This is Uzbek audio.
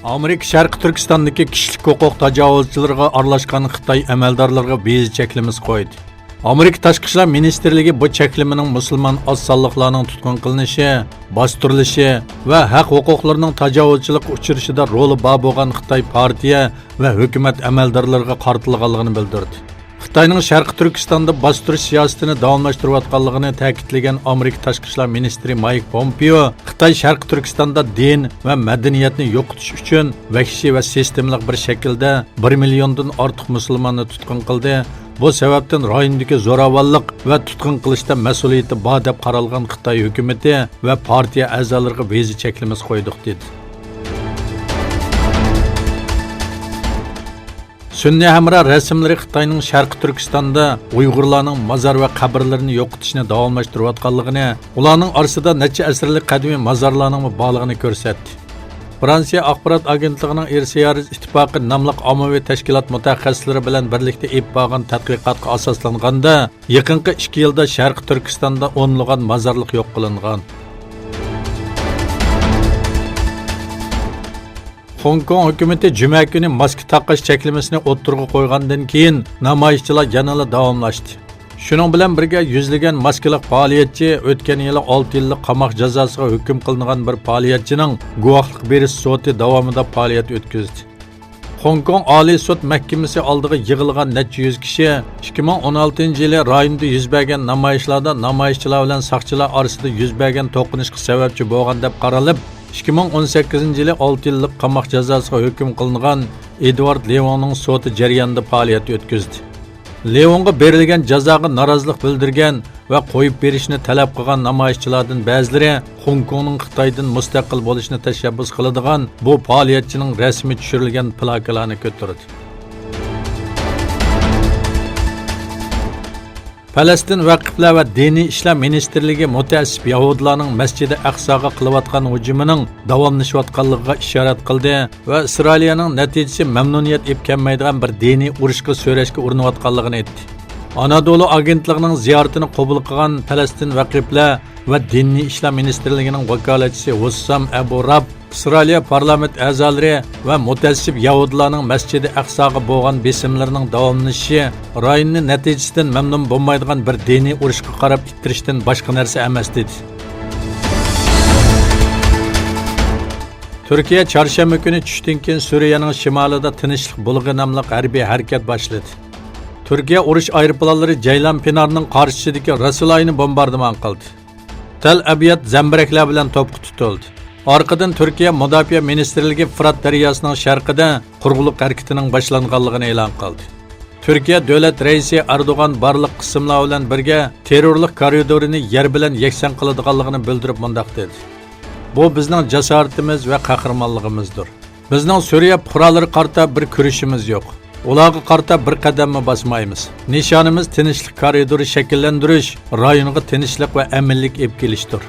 Amerika Sharqi Turkistondagi kishilik huquq tajovuzchilariga aralashgan Xitoy amaldorlariga viza cheklimiz qo'ydi. Amerika Tashqi ishlar ministrligi bu cheklimining musulmon oz sonliqlarning tutqun qilinishi, bostirilishi va haq huquqlarining tajovuzchilikka uchrashida roli bor bo'lgan Xitoy partiya va hukumat amaldorlariga qartilganligini bildirdi. Xitoyning Sharqi Turkistonda bostirish siyosatini davomlashtirayotganligini ta'kidlagan Amerika Tashqi ishlar ministri Mike Pompeo, Xitoy Sharqi Turkistonda din va madaniyatni yo'qotish uchun vahshiy va sistemli bir shaklda 1 milliondan ortiq musulmonni tutqun qildi. Bu sababdan rayondagi zo'ravonlik va tutqun qilishda mas'uliyati bor deb qaralgan Xitoy hukumatı va partiya a'zolariga viza cheklimiz qo'ydik dedi. Sunni hamra rasmlari Xitoyning Sharqi Turkistonda Uyg'urlarning mazar va qabrlarini yo'qotishni davomlashtirayotganligini, ularning orasida necha asrlik qadimiy mazarlarning borligini ko'rsatdi. Fransiya axborot agentligining Ersiyaris ittifoqi nomli ommaviy tashkilot mutaxassislari bilan birlikda olib borgan tadqiqotga asoslanganda, yaqinqi 2 yilda Sharqi Turkistonda o'nlagan mazarlik yo'q qilingan. Hong Kong hukumati juma kuni maska taqish cheklamasini o'ttirg'i qo'ygandan keyin namoyishchilar yanada davomlashdi. Shuning bilan birga yuzlagan maskalik faoliyatchi o'tgan yili 6 yillik qamoq jazosiga hukm qilingan bir faoliyatchining guvohlik berish soti davomida faoliyat o'tkazdi. Hong Kong Oliy sud mahkamasi oldiga yig'ilgan necha yuz kishi 2016-yili rayonda yuz bergan namoyishlarda namoyishchilar bilan soqchilar orasida yuz bergan to'qinishga sababchi bo'lgan deb qaralib, 2018-yili 6 yillik qamoq jazosiga hukm qilingan Edward Levonning soti jarayonida faoliyat o'tkazdi. Levonga berilgan jazoga norozilik bildirgan va qo'yib berishni talab qilgan namoyishchilardan ba'zilari Hong Kongning Xitoydan mustaqil bo'lishini tashabbus qiladigan bu faoliyatchining rasmi tushirilgan plakalarni ko'tardi. Falastin vaqiflar va diniy ishlar ministrligi mutaassib Yahudlarning Masjidi Aqsoga qilayotgan hujumining davomlashayotganligiga ishorat qildi va Isroiliyaning natijasi mamnuniyat ib kelmaydigan bir diniy urushga so'rashga urinayotganligini aytdi. Anadolu agentligining ziyoratini qabul qilgan Falastin vaqiflar va diniy ishlar ministrligining vakolatchisi Hussam Abu Rab, Isroiliya parlament a'zolari va mutaassib Yahudlarning Masjidi Aqsoga bo'lgan besimlarining davomlashishi rayonning natijasidan mamnun bo'lmaydigan bir diniy urushga qarab ittirishdan boshqa narsa emas dedi. Turkiya chorshanba kuni tushdan keyin Suriyaning shimolida tinchlik bulg'i nomli harbiy harakat boshladi. Turkiya urush aeroplanlari Ceylan Pinarning qarshisidagi Rasulayni bombardimon qildi. Tel Abyad zambiraklar bilan to'pqa tutildi. Arkadan Türkiye Mudofaa Ministrligi Fırat daryosining sharqida qurg'uliq harakatining boshlanganligini e'lon qildi. Türkiye davlat raisi Erdo'g'an barliq qismlar bilan birga terrorlik koridorini yer bilan yakson qiladiganligini bildirib mundaq dedi. Bu bizning jasoratimiz va qahramonligimizdir. Bizning Suriya fuqarolari qarta bir kurashimiz yo'q. Ularga qarta bir qadamni bosmaymiz. Nishonimiz tinchlik koridori shakllantirish, rayonga tinchlik va aminlik olib kelishdir.